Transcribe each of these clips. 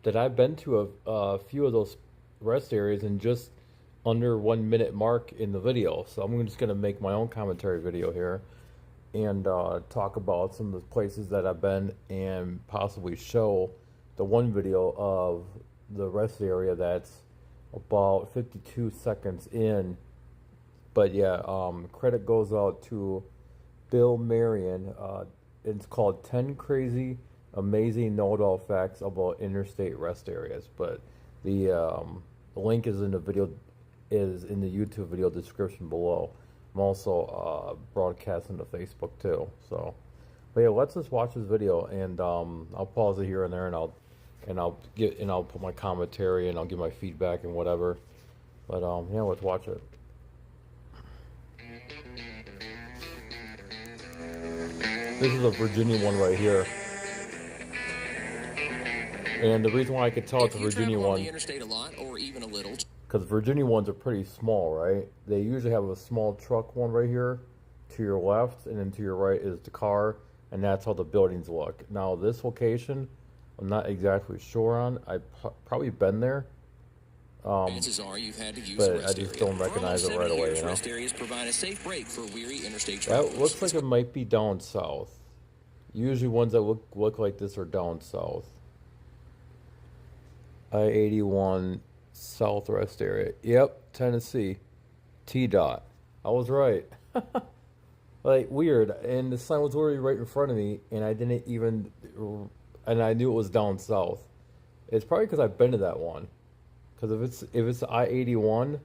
that I've been to a few of those rest areas in just under 1 minute mark in the video. So I'm just gonna make my own commentary video here and talk about some of the places that I've been and possibly show the one video of the rest area that's about 52 seconds in. But yeah, credit goes out to Bill Marion. It's called 10 Crazy Amazing Know-It-All Facts About Interstate Rest Areas. But the link is in the video, is in the YouTube video description below. I'm also broadcasting to Facebook too. So, but yeah, let's just watch this video, and I'll pause it here and there, and I'll put my commentary and I'll give my feedback and whatever. But yeah, let's watch it. This is a Virginia one right here. And the reason why I could tell it's a Virginia one, because Virginia ones are pretty small, right? They usually have a small truck one right here to your left, and then to your right is the car, and that's how the buildings look. Now this location, I'm not exactly sure on. I've probably been there, Chances are you've had to use but a rest I just area. don't recognize it right away, you know? Rest areas provide a safe break for weary interstate That travelers. looks like it might be down south. Usually ones that look like this are down south. I-81 South Rest Area. Yep, Tennessee. T-Dot. I was right. Like, weird. And the sign was already right in front of me, and I didn't even... And I knew it was down south. It's probably because I've been to that one. Because if it's I-81,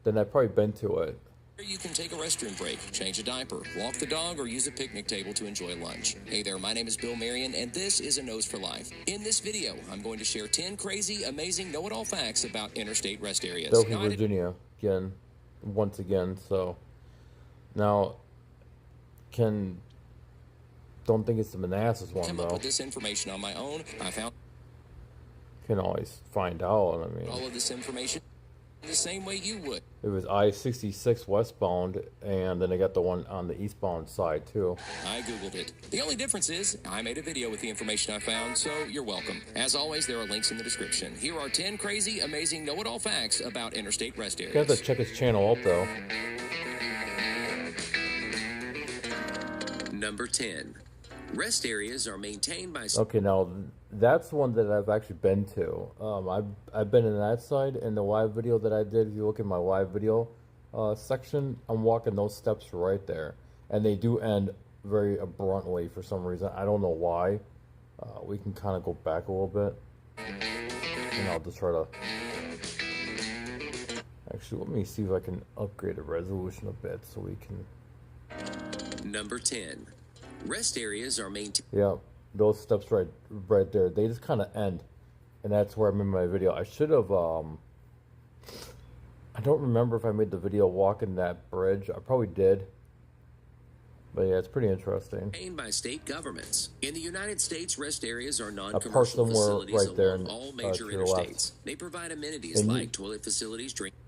then I've probably been to it. You can take a restroom break, change a diaper, walk the dog, or use a picnic table to enjoy lunch. Hey there, my name is Bill Marion, and this is A Nose for Life. In this video, I'm going to share 10 crazy, amazing, know-it-all facts about interstate rest areas. Dothan, Virginia, once again. So now, don't think it's the Manassas one Came though. up with this information on my own. I found Can always find out. I mean, all of this information the same way you would. it was I-66 westbound, and then I got the one on the eastbound side too. I Googled it. The only difference is I made a video with the information I found, so you're welcome. As always, there are links in the description. Here are 10 crazy, amazing, know-it-all facts about interstate rest areas. You have to check his channel out though. Number 10. Rest areas are maintained by... Okay, now that's one that I've actually been to. I've been in that side in the live video that I did. If you look at my live video section, I'm walking those steps right there, and they do end very abruptly for some reason. I don't know why. We can kind of go back a little bit, and I'll just try to. Actually, let me see if I can upgrade the resolution a bit so we can. Number 10. Rest areas are maintained. Yeah, those steps right there. They just kind of end, and that's where I'm in my video. I should have. I don't remember if I made the video walking that bridge. I probably did, but yeah, it's pretty interesting. Maintained by state governments. In the United States, rest areas are park non-commercial somewhere facilities right there along all to major your left. interstates. They provide amenities like toilet facilities, drinking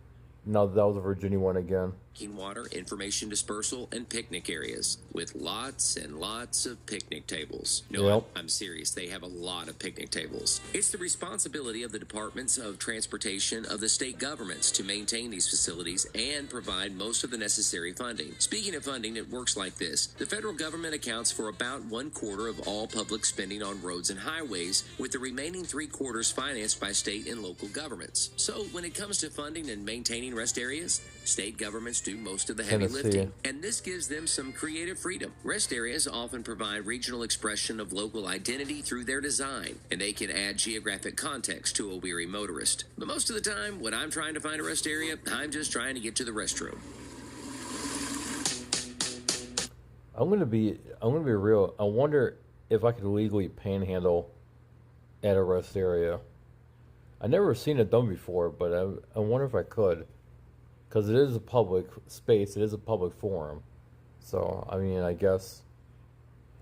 No, that was a Virginia one again. water, information dispersal, and picnic areas with lots and lots of picnic tables. No, Yep. I'm serious. They have a lot of picnic tables. It's the responsibility of the departments of transportation of the state governments to maintain these facilities and provide most of the necessary funding. Speaking of funding, it works like this. The federal government accounts for about 1/4 of all public spending on roads and highways, with the remaining 3/4 financed by state and local governments. So when it comes to funding and maintaining rest areas, state governments do most of the heavy Tennessee. lifting, and this gives them some creative freedom. Rest areas often provide regional expression of local identity through their design, and they can add geographic context to a weary motorist. But most of the time, when I'm trying to find a rest area, I'm just trying to get to the restroom. I'm gonna be real. I wonder if I could legally panhandle at a rest area. I never seen it done before, but I wonder if I could. Because it is a public space, it is a public forum. So, I mean, I guess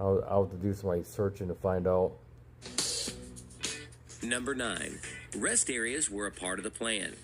I'll have to do some like searching to find out. Number 9. Rest areas were a part of the plan.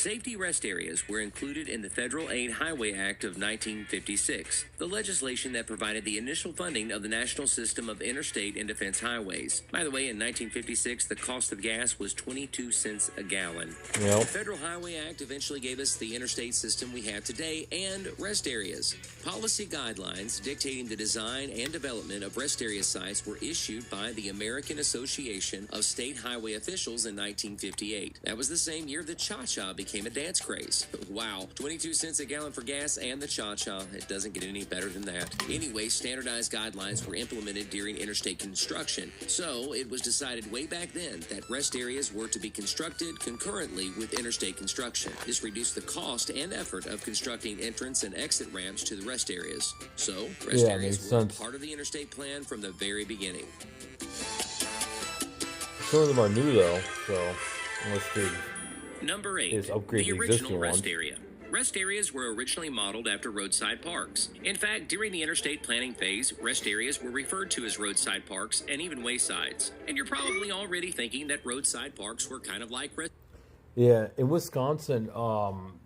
Safety rest areas were included in the Federal Aid Highway Act of 1956, the legislation that provided the initial funding of the national system of interstate and defense highways. By the way, in 1956, the cost of gas was 22 cents a gallon. Yep. The Federal Highway Act eventually gave us the interstate system we have today and rest areas. Policy guidelines dictating the design and development of rest area sites were issued by the American Association of State Highway Officials in 1958. That was the same year the Cha-Cha became a dance craze. Wow, 22 cents a gallon for gas and the Cha-Cha. It doesn't get any better than that. Anyway, standardized guidelines were implemented during interstate construction. So it was decided way back then that rest areas were to be constructed concurrently with interstate construction. This reduced the cost and effort of constructing entrance and exit ramps to the rest areas. So, rest areas were part of the interstate plan from the very beginning. Some of them are new though, so let's do. Number 8. Is upgrade the the original existing rest ones. area. Rest areas were originally modeled after roadside parks. In fact, during the interstate planning phase, rest areas were referred to as roadside parks and even waysides. And you're probably already thinking that roadside parks were kind of like rest. Yeah, in Wisconsin,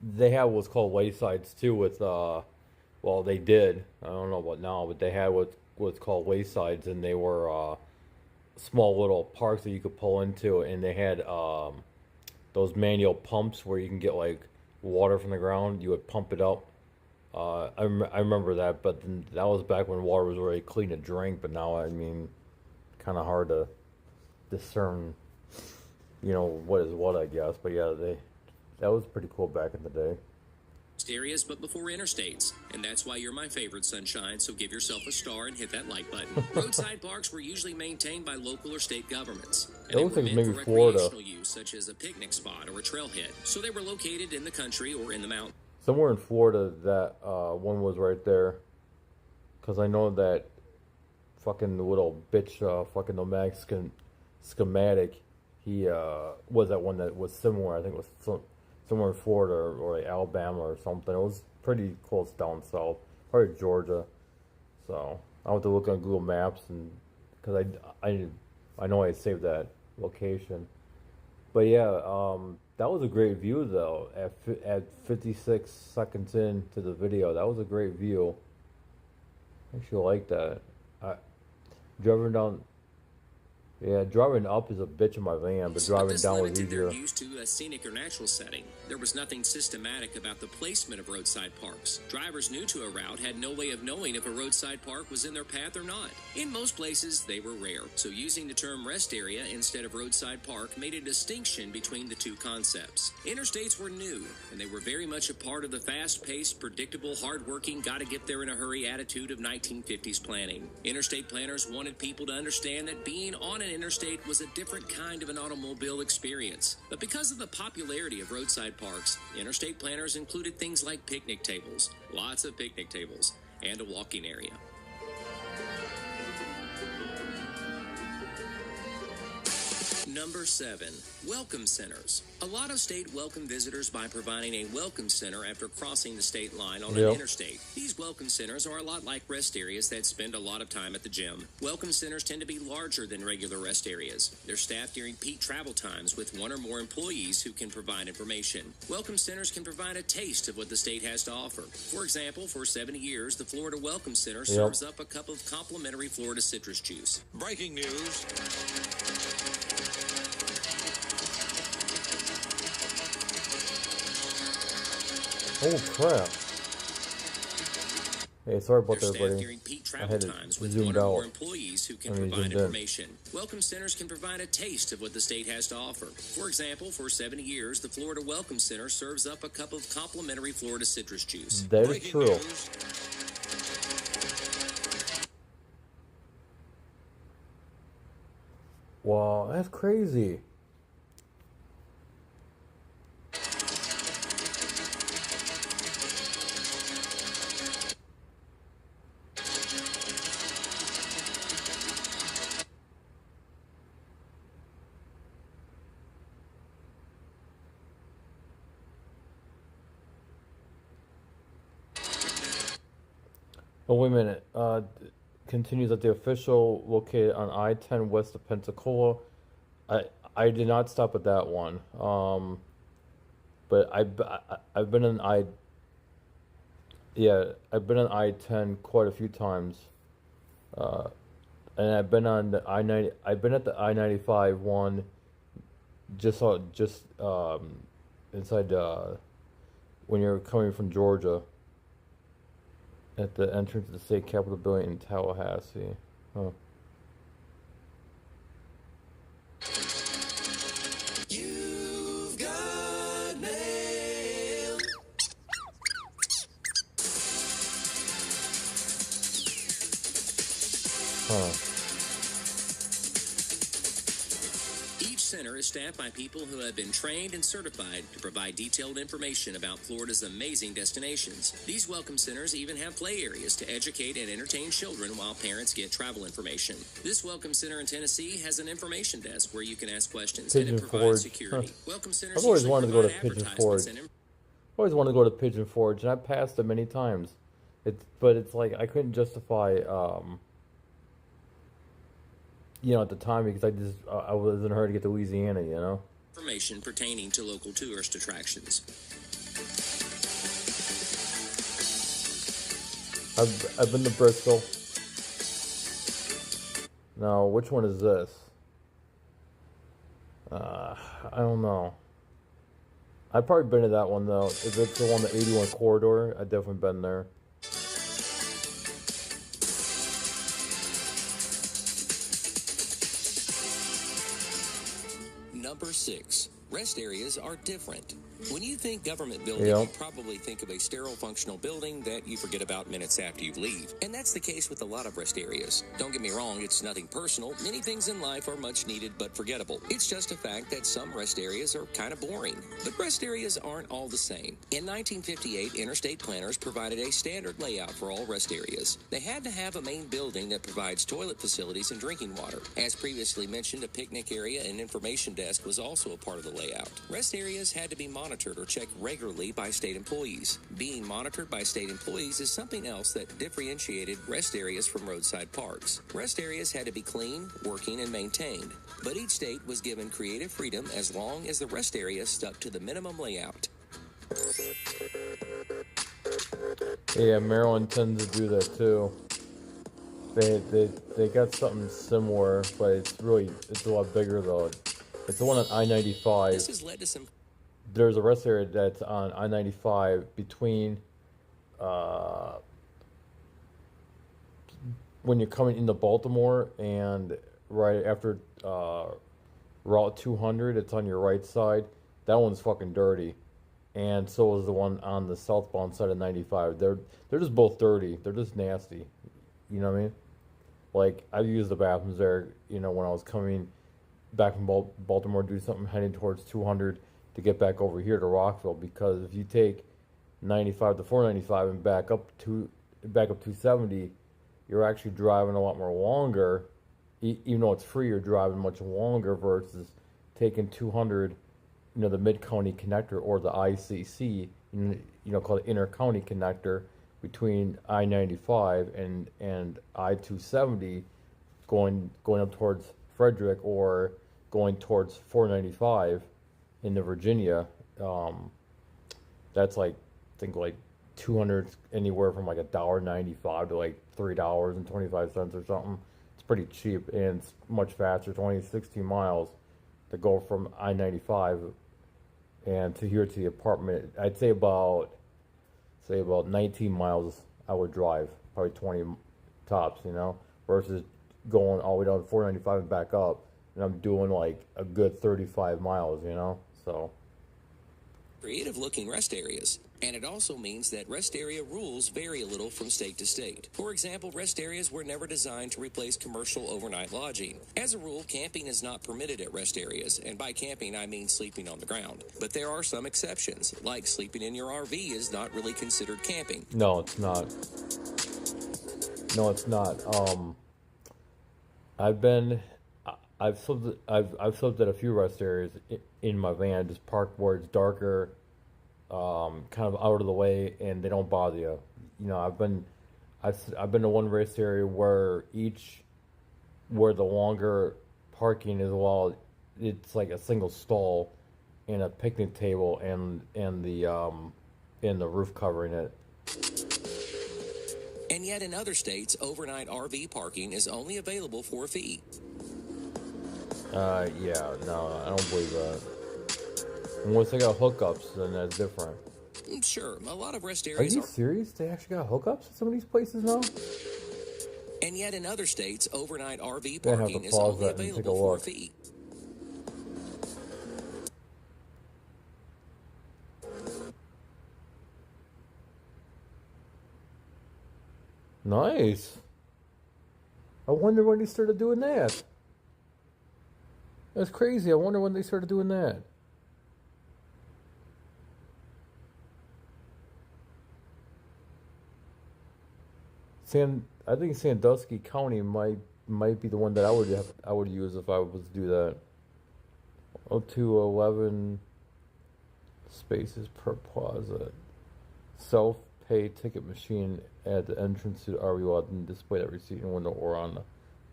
they have what's called waysides too. With well, they did. I don't know about now, but they had what's called waysides, and they were small little parks that you could pull into, and they had those manual pumps where you can get like water from the ground. You would pump it up. I remember that, but then that was back when water was really clean to drink. But now, I mean, kind of hard to discern, you know, what is what, I guess. But yeah, that was pretty cool back in the day. Areas, but before interstates. And that's why you're my favorite, Sunshine, so give yourself a star and hit that like button. Roadside parks were usually maintained by local or state governments. And That looks they were like meant maybe for Florida. recreational use, such as a picnic spot or a trailhead. So they were located in the country or in the mountains. Somewhere in Florida, that one was right there. Because I know that fucking little bitch, fucking nomadic schematic, he was that one that was similar. I think it was somewhere in Florida or like Alabama or something. It was pretty close down south, probably Georgia. So I have to look on Google Maps, and because I know I saved that location. But yeah, that was a great view though. At 56 seconds into the video, that was a great view. I actually like that. Driving down. Yeah, driving up is a bitch in my van, but driving this down was limited easier. their use to a scenic or natural setting. There was nothing systematic about the placement of roadside parks. Drivers new to a route had no way of knowing if a roadside park was in their path or not. In most places, they were rare. So using the term rest area instead of roadside park made a distinction between the two concepts. Interstates were new, and they were very much a part of the fast-paced, predictable, hard-working, gotta-get-there-in-a-hurry attitude of 1950s planning. Interstate planners wanted people to understand that being on an interstate was a different kind of an automobile experience. But because of the popularity of roadside parks, interstate planners included things like picnic tables, lots of picnic tables, and a walking area. Number 7. Welcome centers. A lot of state welcome visitors by providing a welcome center after crossing the state line on an interstate. These welcome centers are a lot like rest areas that spend a lot of time at the gym. Welcome centers tend to be larger than regular rest areas. They're staffed during peak travel times with one or more employees who can provide information. Welcome centers can provide a taste of what the state has to offer. For example, for 70 years, the Florida Welcome Center serves up a cup of complimentary Florida citrus juice. Breaking news. Oh crap. Hey, sorry about They're that, staffed buddy. during peak I travel had times it with zoomed one or more out. employees who can I mean, provide zoomed in. information. Welcome centers can provide a taste of what the state has to offer. For example, for 70 years, the Florida Welcome Center serves up a cup of complimentary Florida citrus juice. That is Breaking true. news. Wow, that's crazy. Oh, wait a minute. Continues at the official located on I-10 west of Pensacola. I did not stop at that one. but I've been in I've been on I-10 quite a few times, uh, and I've been on the I-90. I've been at the I-95 one just inside when you're coming from Georgia at the entrance to the state capitol building in Tallahassee. Huh. You've got mail. Huh. Each center is staffed by people who have been trained and certified to provide detailed information about Florida's amazing destinations. These welcome centers even have play areas to educate and entertain children while parents get travel information. This welcome center in Tennessee has an information desk where you can ask questions and Pigeon it provides Forge. security. Huh. Welcome centers I've always usually wanted to go to provide Pigeon advertisements Forge. and Always wanted to go to Pigeon Forge, and I passed it many times. But it's like I couldn't justify, at the time because I was in a hurry to get to Louisiana, information pertaining to local tourist attractions. I've been to Bristol. Now, which one is this? I don't know. I've probably been to that one though. If it's the one, the 81 corridor, I've definitely been there. Number 6. Rest areas are different. When you think government building, Yep. you probably think of a sterile, functional building that you forget about minutes after you leave. And that's the case with a lot of rest areas. Don't get me wrong, it's nothing personal. Many things in life are much needed but forgettable. It's just a fact that some rest areas are kind of boring. But rest areas aren't all the same. In 1958, interstate planners provided a standard layout for all rest areas. They had to have a main building that provides toilet facilities and drinking water. As previously mentioned, a picnic area and information desk was also a part of the layout. Rest areas had to be monitored or checked regularly by state employees. Being monitored by state employees is something else that differentiated rest areas from roadside parks. Rest areas had to be clean, working, and maintained, but each state was given creative freedom as long as the rest area stuck to the minimum layout. Yeah, Maryland tends to do that too. They got something similar, but it's a lot bigger though. It's the one on I-95. This has led to some There's a rest area that's on I-95 between when you're coming into Baltimore and right after Route 200. It's on your right side. That one's fucking dirty, and so is the one on the southbound side of 95. They're just both dirty. They're just nasty. You know what I mean? Like I've used the bathrooms there. When I was coming back from Baltimore, do something heading towards 200 to get back over here to Rockville, because if you take 95 to 495 and back up 270, you're actually driving a lot more longer. Even though it's free, you're driving much longer versus taking 200, the Mid-County Connector or the ICC, called the Inter-County Connector between I-95 and I-270, going up towards Frederick or going towards 495 into Virginia. That's like, I think like 200, anywhere from like $1.95 to like $3.25 or something. It's pretty cheap, and it's much faster. It's only 16 miles to go from I-95 and to here to the apartment. I'd say about 19 miles I would drive, probably 20 tops, versus going all the way down to 495 and back up, and I'm doing like a good 35 miles, so. creative looking rest areas. And it also means that rest area rules vary a little from state to state. For example, rest areas were never designed to replace commercial overnight lodging. As a rule, camping is not permitted at rest areas, and by camping I mean sleeping on the ground. But there are some exceptions, like sleeping in your RV is not really considered camping. No, it's not. No, it's not. I've slept at a few rest areas in my van, just parked where it's darker, kind of out of the way, and they don't bother you. I've been to one rest area where the longer parking is, well, it's like a single stall, and a picnic table and the roof covering it. And yet in other states, overnight RV parking is only available for a fee. Yeah, no, I don't believe that. Unless they got hookups, then that's different. Sure, a lot of rest Are areas you serious? They actually got hookups at some of these places now? And yet in other states, overnight RV They have parking to is pause only that and take a available for a look. fee. Nice. I wonder when they started doing that. That's crazy. I wonder when they started doing that. I think Sandusky County might be the one that I would use if I was to do that. Up to 11 spaces per plaza. Self-pay ticket machine at the entrance to the RV lot and display that receipt in the window or on the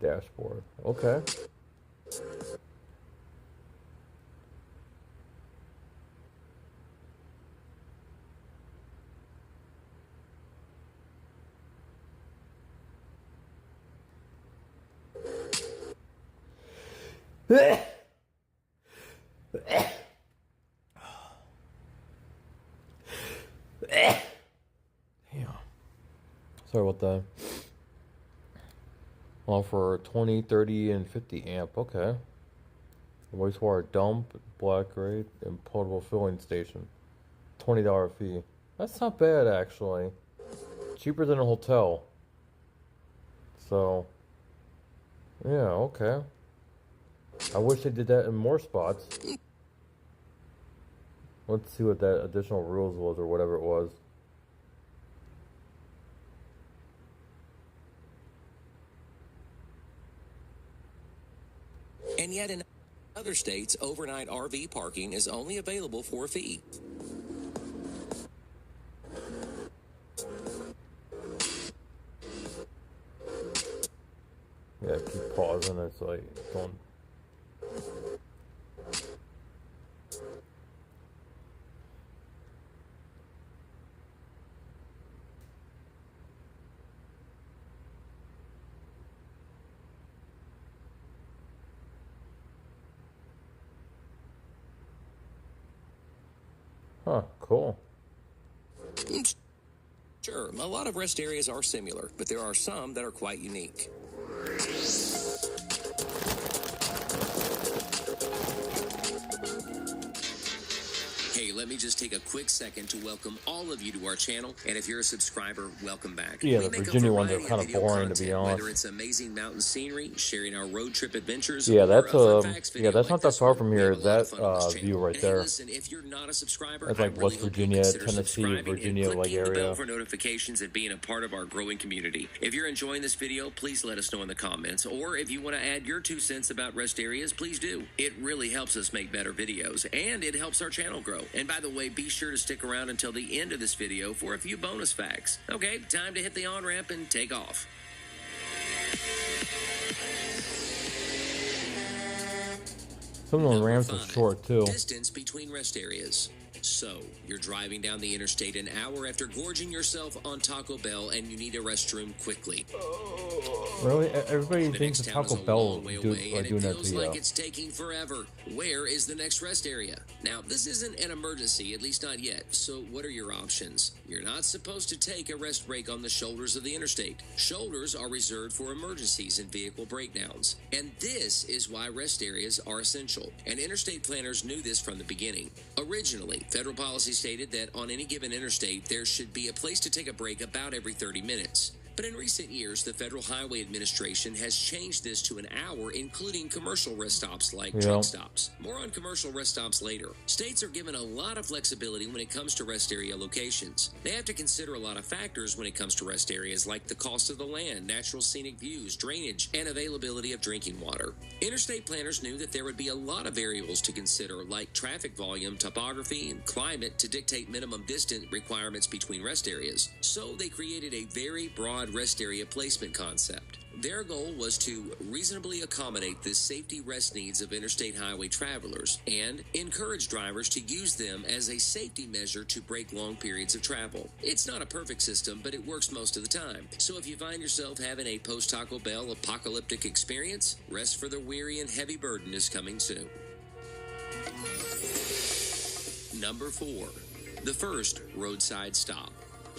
dashboard. Okay. Damn. Sorry about that. Well, for 20, 30, and 50 amp. Okay. Wastewater dump, black grate, and portable filling station. $20 fee. That's not bad, actually. Cheaper than a hotel. So, yeah, okay. I wish they did that in more spots. Let's see what that additional rules was or whatever it was. And yet in other states, overnight RV parking is only available for a fee. Yeah, keep pausing. It's like going. Huh, cool. Sure, a lot of rest areas are similar, but there are some that are quite unique. Hey, let me just take a quick second to welcome all of you to our channel, and if you're a subscriber, welcome back. Yeah, We the make a Virginia ones are variety kind of of video boring, to be content, honest. whether it's amazing mountain scenery, sharing our road trip adventures, Yeah, or that's a fun facts video that's like not that this far one. from We here. have a lot of That fun on this view channel. right And there. hey, listen, if you're not a subscriber, That's I like really West hope you Virginia, consider Tennessee, subscribing Virginia, and like clicking the bell area. for notifications and being a part of our growing community. If you're enjoying this video, please let us know in the comments, or if you want to add your 2 cents about rest areas, please do. It really helps us make better videos, and it helps our channel grow. And by the way, be sure to stick around until the end of this video for a few bonus facts. Okay, time to hit the on-ramp and take off. Some of the Number ramps are 5, short too. distance between rest areas. So, you're driving down the interstate an hour after gorging yourself on Taco Bell and you need a restroom quickly. Really? Everybody The thinks next that town is Taco a Bell long way are away, and it doing that feels to you. like it's taking forever. Where is the next rest area? Now, this isn't an emergency, at least not yet. So, what are your options? You're not supposed to take a rest break on the shoulders of the interstate. Shoulders are reserved for emergencies and vehicle breakdowns. And this is why rest areas are essential. And interstate planners knew this from the beginning. Originally, federal policy stated that on any given interstate, there should be a place to take a break about every 30 minutes. But in recent years, the Federal Highway Administration has changed this to an hour, including commercial rest stops like truck stops. More on commercial rest stops later. States are given a lot of flexibility when it comes to rest area locations. They have to consider a lot of factors when it comes to rest areas like the cost of the land, natural scenic views, drainage, and availability of drinking water. Interstate planners knew that there would be a lot of variables to consider, like traffic volume, topography, and climate to dictate minimum distance requirements between rest areas. So they created a very broad rest area placement concept. Their goal was to reasonably accommodate the safety rest needs of interstate highway travelers and encourage drivers to use them as a safety measure to break long periods of travel. It's not a perfect system, but it works most of the time. So if you find yourself having a post-Taco Bell apocalyptic experience, rest for the weary and heavy burden is coming soon. Number 4. The first roadside stop.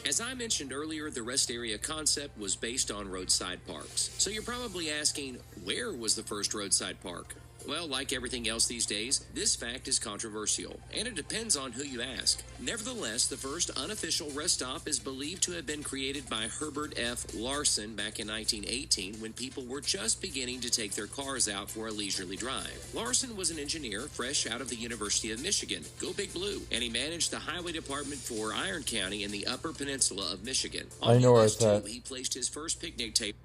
As I mentioned earlier, the rest area concept was based on roadside parks. So you're probably asking, where was the first roadside park? Well, like everything else these days, this fact is controversial, and it depends on who you ask. Nevertheless, the first unofficial rest stop is believed to have been created by Herbert F. Larson back in 1918 when people were just beginning to take their cars out for a leisurely drive. Larson was an engineer fresh out of the University of Michigan, go Big Blue, and he managed the highway department for Iron County in the Upper Peninsula of Michigan. I know where it's at. He placed his first picnic table.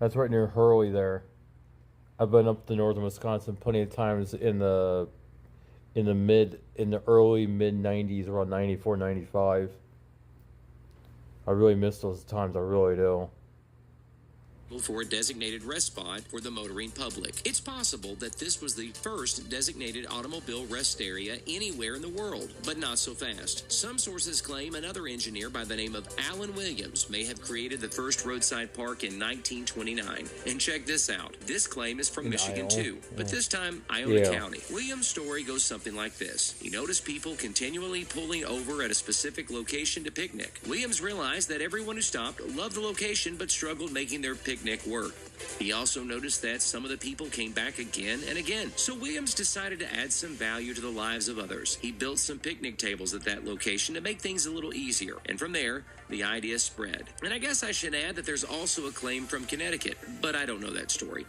That's right near Hurley there. I've been up to northern Wisconsin plenty of times in the early mid 90s, around 94, 95. I really miss those times, I really do. For a designated rest spot for the motoring public. It's possible that this was the first designated automobile rest area anywhere in the world, but not so fast. Some sources claim another engineer by the name of Alan Williams may have created the first roadside park in 1929. And check this out. This claim is from Michigan too, but this time Iona County. Williams' story goes something like this. He noticed people continually pulling over at a specific location to picnic. Williams realized that everyone who stopped loved the location but struggled making their picnic work. He also noticed that some of the people came back again and again. So Williams decided to add some value to the lives of others. He built some picnic tables at that location to make things a little easier. And from there, the idea spread. And I guess I should add that there's also a claim from Connecticut, but I don't know that story.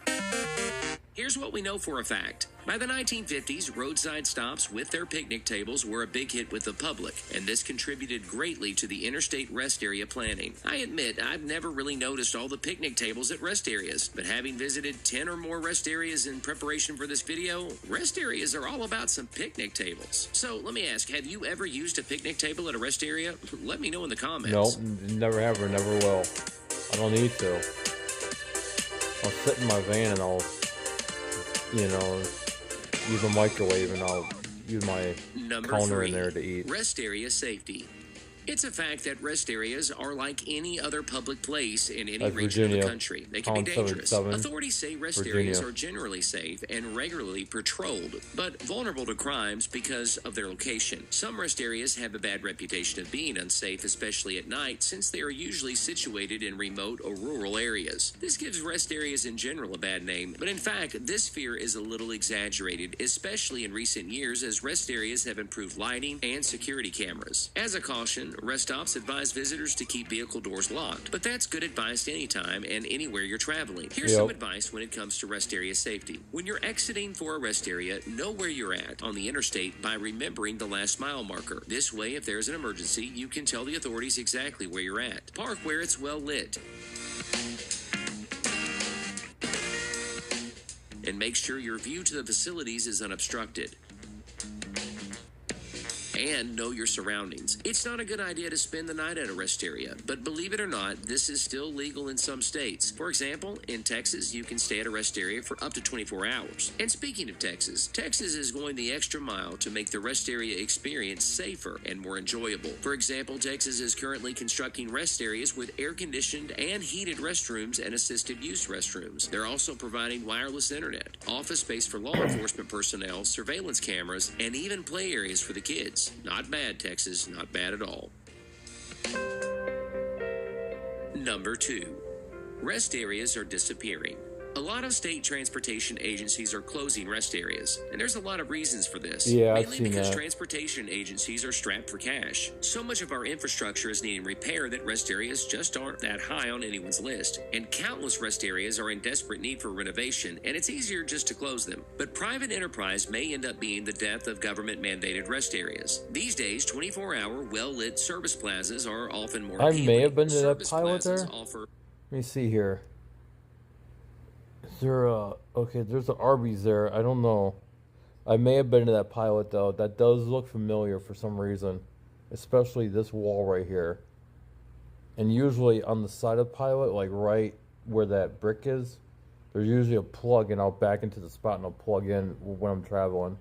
Here's what we know for a fact. By the 1950s, roadside stops with their picnic tables were a big hit with the public, and this contributed greatly to the interstate rest area planning. I admit I've never really noticed all the picnic tables at rest areas, but having visited 10 or more rest areas in preparation for this video, rest areas are all about some picnic tables. So let me ask, have you ever used a picnic table at a rest area? Let me know in the comments. Nope, never have or never will. I don't need to. I'll sit in my van and I'll, use a microwave and I'll use my counter in there to eat. Rest area safety. It's a fact that rest areas are like any other public place in any region of the country. They can be dangerous. Authorities say rest areas are generally safe and regularly patrolled, but vulnerable to crimes because of their location. Some rest areas have a bad reputation of being unsafe, especially at night, since they are usually situated in remote or rural areas. This gives rest areas in general a bad name, but in fact, this fear is a little exaggerated, especially in recent years as rest areas have improved lighting and security cameras. As a caution, rest stops advise visitors to keep vehicle doors locked, but that's good advice anytime and anywhere you're traveling. Here's some advice when it comes to rest area safety. When you're exiting for a rest area, know where you're at on the interstate by remembering the last mile marker. This way, if there's an emergency, you can tell the authorities exactly where you're at. Park where it's well lit. And make sure your view to the facilities is unobstructed. And know your surroundings. It's not a good idea to spend the night at a rest area, but believe it or not, this is still legal in some states. For example, in Texas, you can stay at a rest area for up to 24 hours. And speaking of Texas, Texas is going the extra mile to make the rest area experience safer and more enjoyable. For example, Texas is currently constructing rest areas with air-conditioned and heated restrooms and assisted use restrooms. They're also providing wireless internet, office space for law enforcement personnel, surveillance cameras, and even play areas for the kids. Not bad, Texas. Not bad at all. Number 2. Rest areas are disappearing. A lot of state transportation agencies are closing rest areas, and there's a lot of reasons for this. Yeah, I've mainly seen because that. transportation agencies are strapped for cash. So much of our infrastructure is needing repair that rest areas just aren't that high on anyone's list. And countless rest areas are in desperate need for renovation, and it's easier just to close them. But private enterprise may end up being the death of government-mandated rest areas. These days, 24-hour, well-lit service plazas are often more I appealing. may have been to that Service pilot plazas there. offer Let me see here. Is there okay, there's an Arby's there. I don't know. I may have been to that pilot though. That does look familiar for some reason. Especially this wall right here. And usually on the side of pilot, like right where that brick is, there's usually a plug, and I'll back into the spot and I'll plug in when I'm traveling.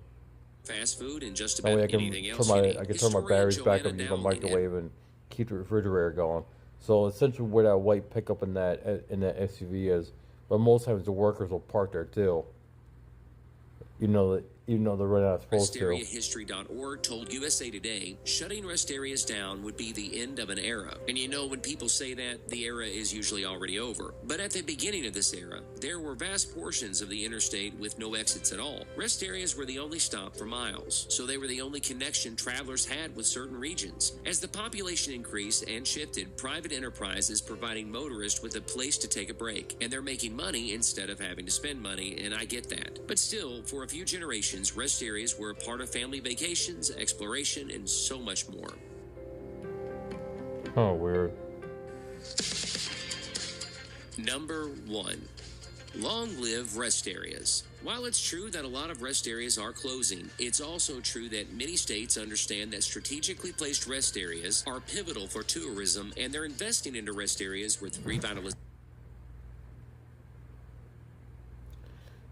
Fast food and just That about way anything else you need. I can turn my batteries back up, use my microwave, and keep the refrigerator going. So essentially, where that white pickup in that SUV is, but most times the workers will park there too. Even though they're really not supposed to. RestAreaHistory.org told USA Today shutting rest areas down would be the end of an era. And when people say that, the era is usually already over. But at the beginning of this era, there were vast portions of the interstate with no exits at all. Rest areas were the only stop for miles, so they were the only connection travelers had with certain regions. As the population increased and shifted, private enterprises providing motorists with a place to take a break. And they're making money instead of having to spend money, and I get that. But still, for a few generations, rest areas were a part of family vacations, exploration, and so much more. Oh, weird. Number 1. Long live rest areas. While it's true that a lot of rest areas are closing, it's also true that many states understand that strategically placed rest areas are pivotal for tourism, and they're investing into rest areas with revitalization.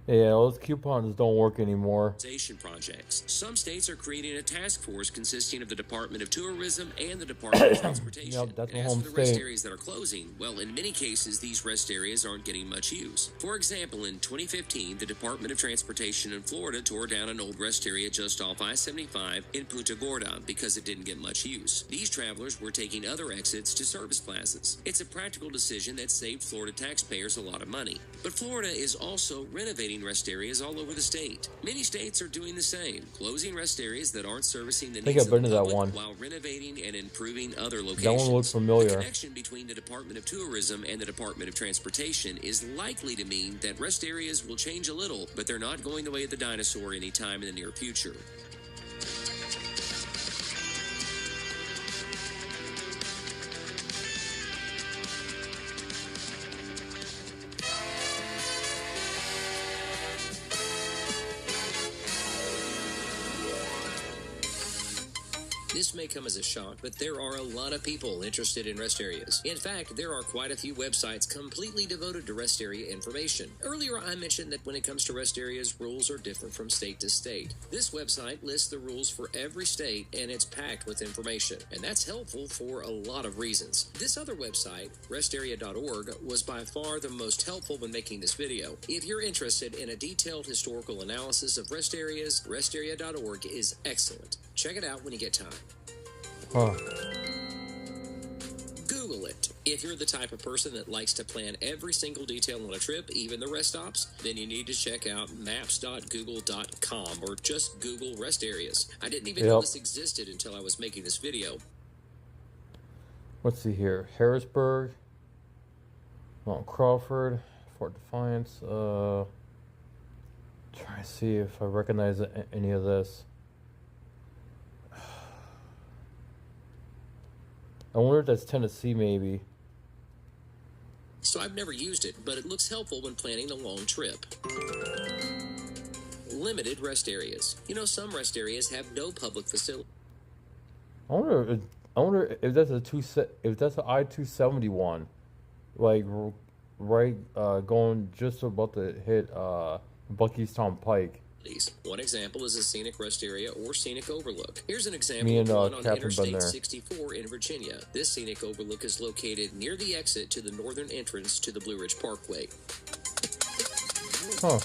Yeah, those coupons don't work anymore. Projects. Some states are creating a task force consisting of the Department of Tourism and the Department of Transportation. Yep, that's my As home for the rest state. areas that are closing, well, in many cases, these rest areas aren't getting much use. For example, in 2015, the Department of Transportation in Florida tore down an old rest area just off I-75 in Punta Gorda because it didn't get much use. These travelers were taking other exits to service plazas. It's a practical decision that saved Florida taxpayers a lot of money. But Florida is also renovating rest areas all over the state. Many states are doing the same, closing rest areas that aren't servicing the needs of the public while renovating and improving other locations. That one looks familiar. The connection between the Department of Tourism and the Department of Transportation is likely to mean that rest areas will change a little, but they're not going the way of the dinosaur anytime in the near future. This may come as a shock, but there are a lot of people interested in rest areas. In fact, there are quite a few websites completely devoted to rest area information. Earlier, I mentioned that when it comes to rest areas, rules are different from state to state. This website lists the rules for every state, and it's packed with information. And that's helpful for a lot of reasons. This other website, restarea.org, was by far the most helpful when making this video. If you're interested in a detailed historical analysis of rest areas, restarea.org is excellent. Check it out when you get time. Huh. Google it. If you're the type of person that likes to plan every single detail on a trip, even the rest stops, then you need to check out maps.google.com or just Google rest areas. I didn't even know this existed until I was making this video. Let's see here. Harrisburg, Mount Crawford, Fort Defiance. Try to see if I recognize any of this. I wonder if that's Tennessee, maybe. So I've never used it, but it looks helpful when planning a long trip. Limited rest areas. Some rest areas have no public facility. I wonder if that's if that's an I-271, like right going just about to hit Buckystown Pike. One example is a scenic rest area or scenic overlook. Here's an example Me and of one on Catherine been Interstate there. 64 in Virginia. This scenic overlook is located near the exit to the northern entrance to the Blue Ridge Parkway. Huh.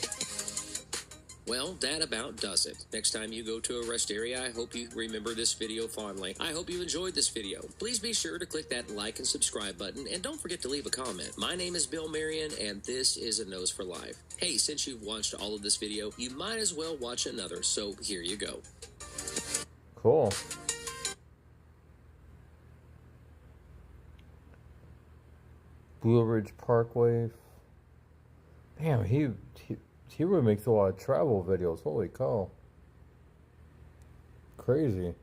Well, that about does it. Next time you go to a rest area, I hope you remember this video fondly. I hope you enjoyed this video. Please be sure to click that like and subscribe button, and don't forget to leave a comment. My name is Bill Marion, and this is A Nose for Life. Hey, since you've watched all of this video, you might as well watch another, so here you go. Cool. Blue Ridge Parkway. Damn, he really makes a lot of travel videos. Holy cow. Crazy.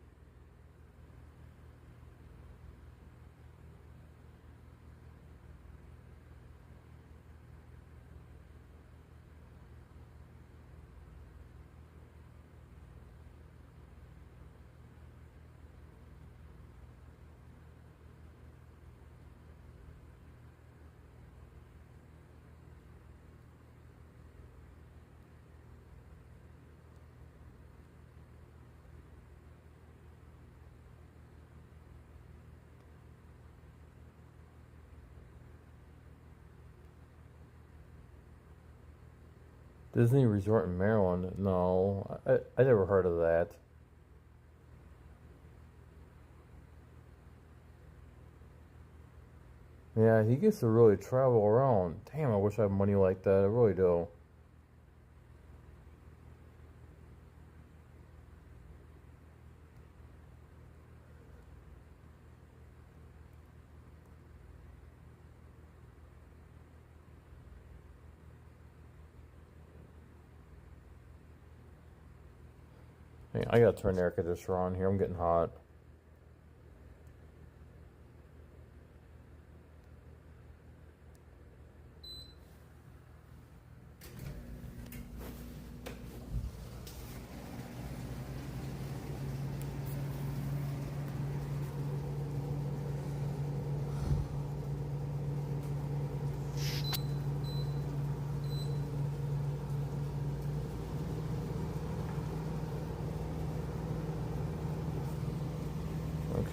Disney Resort in Maryland? No, I never heard of that. Yeah, he gets to really travel around. Damn, I wish I had money like that. I really do. Hey, I gotta turn the air conditioner on here. I'm getting hot.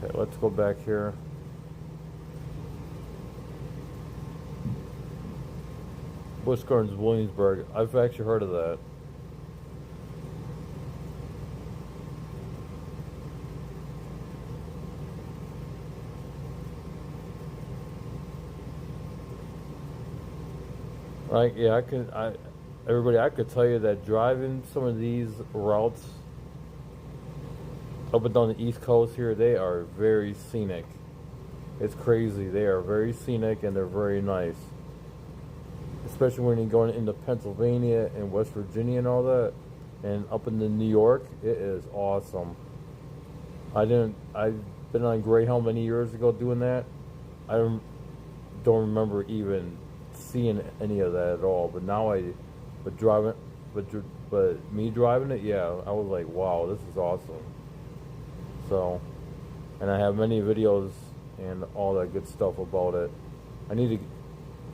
Okay, let's go back here. Busch Gardens, Williamsburg. I've actually heard of that. Like, yeah, everybody, I could tell you that driving some of these routes up and down the East Coast here, they are very scenic. It's crazy. They are very scenic and they're very nice. Especially when you're going into Pennsylvania and West Virginia and all that, and up into New York, it is awesome. I've been on Greyhound many years ago doing that. I don't remember even seeing any of that at all. But now but driving, but me driving it, yeah, I was like, wow, this is awesome. So, and I have many videos and all that good stuff about it. I need to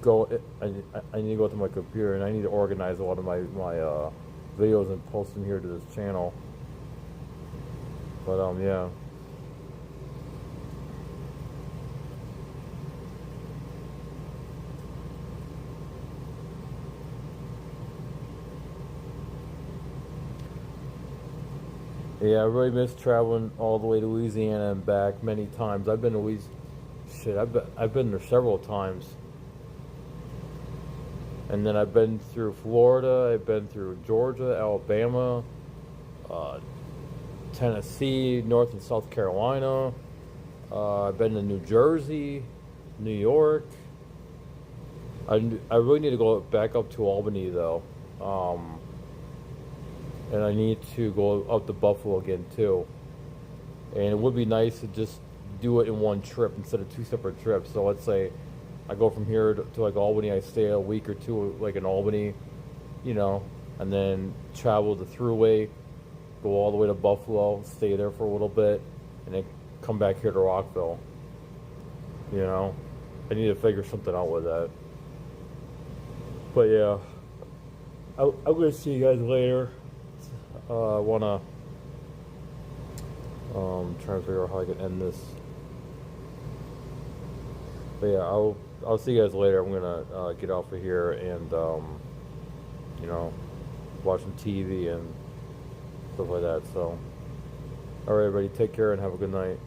go. I need to go to my computer and I need to organize a lot of my videos and post them here to this channel. But yeah. Yeah, I really miss traveling all the way to Louisiana and back many times. I've been to I've been there several times. And then I've been through Florida, I've been through Georgia, Alabama, uh, Tennessee, North and South Carolina. I've been to New Jersey, New York. I really need to go back up to Albany though. And I need to go up to Buffalo again too. And it would be nice to just do it in one trip instead of two separate trips. So let's say I go from here to like Albany, I stay a week or two like in Albany, and then travel the thruway, go all the way to Buffalo, stay there for a little bit, and then come back here to Rockville. I need to figure something out with that. But yeah, I'm gonna see you guys later. I wanna try to figure out how I can end this. But yeah, I'll see you guys later. I'm gonna get off of here and watch some TV and stuff like that. So, all right, everybody, take care and have a good night.